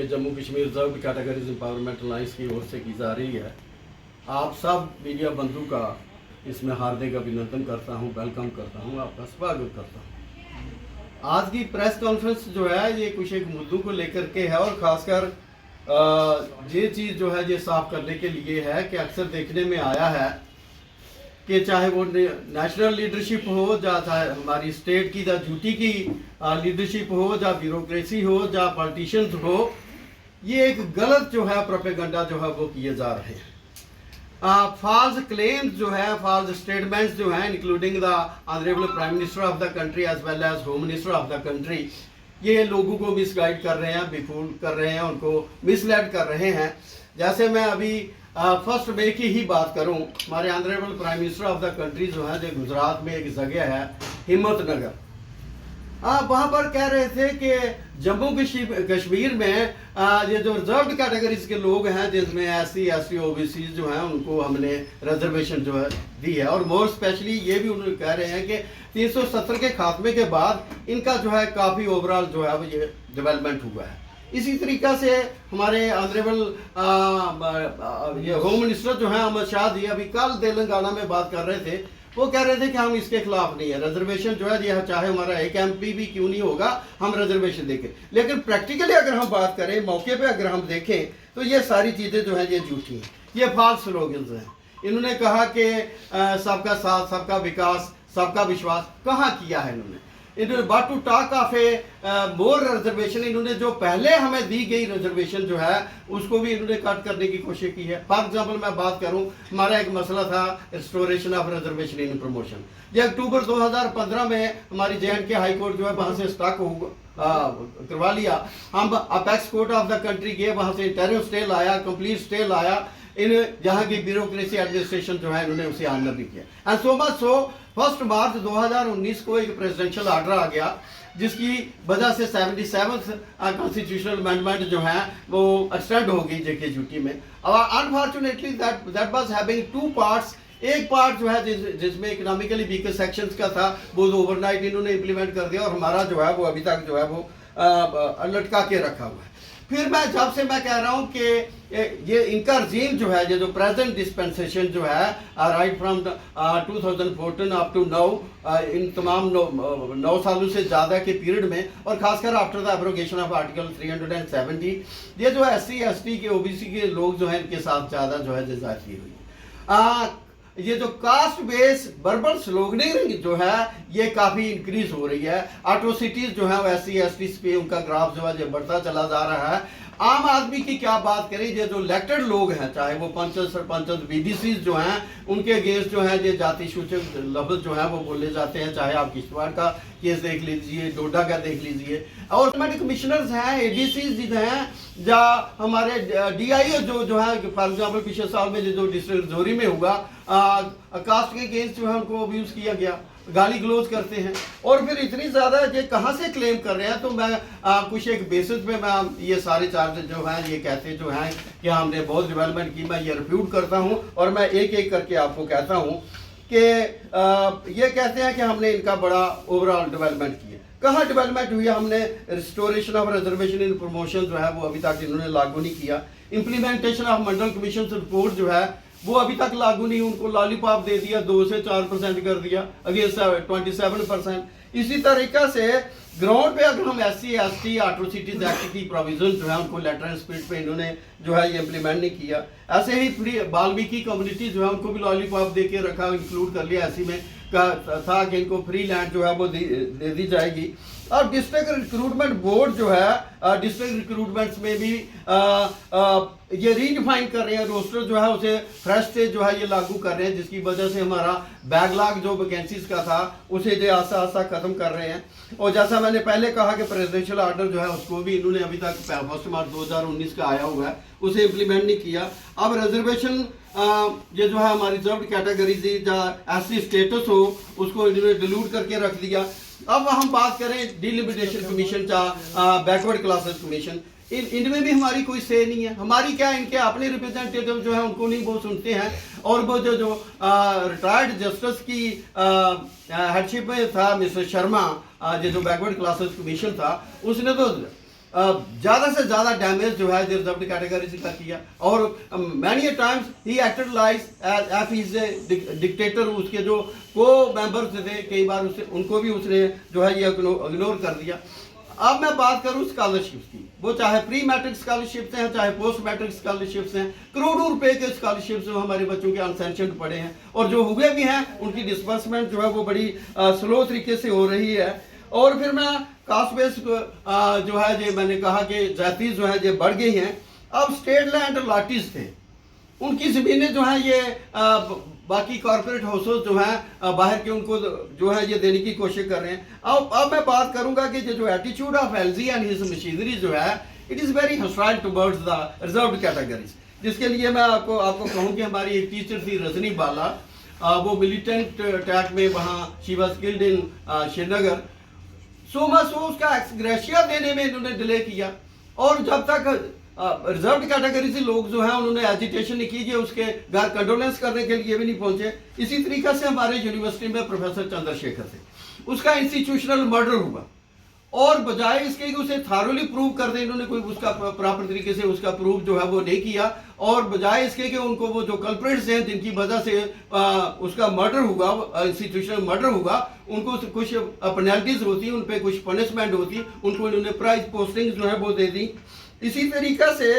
Jammu Kashmir reserve categories empowerment alliance की ओर से की जा रही है। आप सब मीडिया बंधु का इसमें हार्दिक अभिनंदन करता हूं, वेलकम करता हूं, आपका स्वागत करता हूं। आज की प्रेस कॉन्फ्रेंस जो है ये कुछ एक मुद्दों को लेकर के है और ख़ासकर ये चीज़ जो है ये साफ करने के लिए है कि अक्सर देखने में आया है कि चाहे वो नेशनल लीडरशिप हो या चाहे हमारी स्टेट की या ड्यूटी की लीडरशिप हो या ब्यूरोक्रेसी हो या पॉलिटिशियंस हो, ये एक गलत जो है प्रोपेगेंडा जो है वो किए जा रहे हैं। फॉल्स क्लेम्स जो है, फॉल्स स्टेटमेंट्स जो हैं, including the honourable prime minister of the country as well as home minister of the country, ये लोगों को मिसगाइड कर रहे हैं, बिफूल कर रहे हैं, उनको मिसलेड कर रहे हैं। जैसे मैं अभी फर्स्ट मे की ही बात करूं, हमारे honourable prime minister of the country जो है जो गुजरात में एक जगह है हिम्मतनगर, वहाँ पर कह रहे थे कि जम्मू कश्मीर में ये जो रिजर्व्ड कैटेगरीज के लोग हैं जिसमें SC ST OBC जो हैं उनको हमने रिजर्वेशन जो है दी है, और मोर स्पेशली ये भी उन्होंने कह रहे हैं कि 370 के खात्मे के बाद इनका जो है काफ़ी ओवरऑल जो है वो ये डेवलपमेंट हुआ है। इसी तरीक़ा से हमारे ऑनरेबल ये होम मिनिस्टर जो हैं अमित शाह जी अभी कल तेलंगाना में बात कर रहे थे, वो कह रहे थे कि हम इसके खिलाफ नहीं है, रिजर्वेशन जो है ये चाहे हमारा एक MP भी क्यों नहीं होगा हम रिजर्वेशन देंगे। लेकिन प्रैक्टिकली अगर हम बात करें, मौके पे अगर हम देखें तो ये सारी चीज़ें जो हैं ये झूठी हैं, ये फॉल्स स्लोगन्स हैं। इन्होंने कहा कि सबका साथ, सबका विकास, सबका विश्वास कहाँ किया है इन्होंने। But to talk of a more reservation, इन्होंने जो पहले हमें दी गई रिजर्वेशन जो है उसको भी इन्होंने कट करने की कोशिश की है। फॉर एग्जांपल मैं बात करूं, हमारा एक मसला था restoration of reservation in promotion. ये अक्टूबर 2015 में हमारी JNK हाई कोर्ट जो है वहाँ से स्टॉक करवा लिया। हम apex court of the country गए, वहाँ से इंटरिम स्टे लाया, कंप्लीट स्टे लाया। इन यहाँ की ब्यूरोक्रेसी एडमिनिस्ट्रेशन जो है इन्होंने उसे ऑनर भी किया। एंड सो मच सो 1 मार्च 2019 को एक प्रेसिडेंशियल ऑर्डर आ गया जिसकी वजह से 77th कॉन्स्टिट्यूशनल अमेंडमेंट जो है वो एक्सटेंड हो गई JK ड्यूटी में। और unfortunately that was having 2 parts. एक पार्ट जो है जिसमें इकोनॉमिकली वीकर सेक्शंस का था वो ओवरनाइट इन्होंने इम्प्लीमेंट कर दिया, और हमारा जो है वो अभी तक जो है वो लटका के रखा हुआ है। फिर मैं जब से मैं कह रहा हूँ कि ये इनका रजीम जो है, ये जो प्रेजेंट डिस्पेंसेशन जो है right from 2014 up to now, इन तमाम 9 सालों से ज़्यादा के पीरियड में, और खासकर after the abrogation of article 370, ये जो SC ST के OBC के लोग जो है इनके साथ ज़्यादा जो है ज्यादती हुई। ये जो कास्ट बेस वर्बल स्लोगनिंग जो है ये काफ़ी इंक्रीज हो रही है। एट्रोसिटीज जो है वो SC ST पे उनका ग्राफ जो है ये बढ़ता चला जा रहा है। आम आदमी की क्या बात करें, ये जो इलेक्टेड लोग हैं, चाहे वो पंचज सरपंचज BDCs जो हैं, उनके अगेंस्ट जो है ये जाति सूचक लफ्ज जो है वो बोले जाते हैं। चाहे आप किश्तवाड़ का केस देख लीजिए, डोडा का देख लीजिए, और कमिश्नर्स हैं, ADCs हैं, या हमारे DIO जो है, फॉर एग्जाम्पल पिछले साल में जो डिस्ट्रिक्ट जोरी में हुआ, कास्ट के अगेंस्ट जो है उनको अब्यूज़ किया गया, गाली गलौज करते हैं। और फिर इतनी ज़्यादा ये कहाँ से क्लेम कर रहे हैं, तो मैं कुछ एक बेसिस पे मैं ये सारे चार्जेस जो हैं ये कहते जो हैं कि हमने बहुत डेवलपमेंट की, मैं ये रिफ्यूट करता हूँ और मैं एक एक करके आपको कहता हूँ कि ये कहते हैं कि हमने इनका बड़ा ओवरऑल डेवलपमेंट किया। कहाँ डेवलपमेंट हुई? हमने restoration of reservation in promotion जो है वो अभी तक इन्होंने लागू नहीं किया। Implementation of Mandal commission report जो है वो अभी तक लागू नहीं, उनको लॉलीपॉप दे दिया, 2 से 4% कर दिया अगेंस्ट 27%। इसी तरीका से ग्राउंड पे अगर हम SC ST एट्रोसिटीज एक्ट की प्रोविजन जो है उनको लेटर एंड स्पिरिट पे इन्होंने जो है ये इम्प्लीमेंट नहीं किया। ऐसे ही वाल्मीकि कम्युनिटी जो है उनको भी लॉलीपॉप दे के रखा, इंक्लूड कर लिया ऐसी में था कि इनको फ्री लैंड जो है वो दे दी जाएगी। और डिस्ट्रिक्ट रिक्रूटमेंट बोर्ड जो है डिस्ट्रिक्ट रिक्रूटमेंट्स में भी ये रीडिफाइन कर रहे हैं, रोस्टर जो है उसे फ्रेश से जो है ये लागू कर रहे हैं, जिसकी वजह से हमारा बैकलॉग जो वैकेंसीज का था उसे जो आस्ता आस्ता खत्म कर रहे हैं। और जैसा मैंने पहले कहा कि प्रेसिडेंशियल ऑर्डर जो है उसको भी इन्होंने अभी तक 1 मार्च 2019 का आया हुआ है उसे इम्प्लीमेंट नहीं किया। अब रिजर्वेशन ये जो है हमारी रिजर्व कैटेगरीज या SC स्टेटस हो उसको इन्होंने डिलूट करके रख दिया। अब हम बात करें डिलिमिटेशन कमीशन या बैकवर्ड क्लासेस कमीशन, इनमें भी हमारी कोई से नहीं है। हमारी क्या, इनके अपने रिप्रेजेंटेटिव जो है उनको नहीं वो सुनते हैं। और वो जो रिटायर्ड जस्टिस की हेडशिप में था मिस्टर शर्मा, जो बैकवर्ड क्लासेस कमीशन था, उसने तो ज़्यादा से ज़्यादा डैमेज जो है रिजर्व कैटेगरी का किया। और many times he acted like F is a dictator. उसके जो को मेंबर्स थे कई बार उससे उनको भी उसने जो है ये इग्नोर कर दिया। अब मैं बात करूं स्कॉलरशिप्स की, वो चाहे प्री मैट्रिक स्कॉलरशिप्स हैं चाहे पोस्ट मैट्रिक स्कॉलरशिप्स हैं, करोड़ों रुपए के स्कॉलरशिप्स जो हमारे बच्चों के अनसेंक्शनड पड़े हैं और जो हुए भी हैं उनकी डिस्बर्समेंट जो है वो बड़ी स्लो तरीके से हो रही है। और फिर मैं कास्ट बेस जो है जो मैंने कहा कि जाति जो है जो बढ़ गई हैं। अब स्टेट लैंड लॉटीज थे, उनकी ज़मीनें जो हैं ये बाकी कॉरपोरेट हाउसेस जो हैं बाहर के उनको जो है ये देने की कोशिश कर रहे हैं। अब मैं बात करूंगा कि जो attitude of LG and his machinery जो है it is very hostile towards the reserved categories, जिसके लिए मैं आपको कहूँ कि हमारी एक टीचर थी रजनी बाला, वो मिलिटेंट अटैक में वहाँ she was killed in Srinagar. So much उसका एक्सग्रेशिया देने में इन्होंने डिले किया और जब तक रिजर्व कैटेगरी से लोग जो हैं उन्होंने एजिटेशन नहीं की कि उसके घर कंडोलेंस करने के लिए भी नहीं पहुंचे। इसी तरीके से हमारे यूनिवर्सिटी में प्रोफेसर चंद्रशेखर थे, उसका इंस्टीट्यूशनल मर्डर हुआ और बजाय इसके कि उसे थारोली प्रूव कर दे इन्होंने कोई उसका प्रॉपर तरीके से उसका प्रूफ जो है वो नहीं किया। और बजाय इसके कि उनको वो जो कल्प्रिट्स हैं जिनकी वजह से उसका मर्डर हुआ, इंस्टीट्यूशनल मर्डर हुआ, उनको कुछ पेनल्टीज होती, उन पर कुछ पनिशमेंट होती, उनको इन्होंने प्राइज पोस्टिंग जो है वो दे दी। इसी तरीके से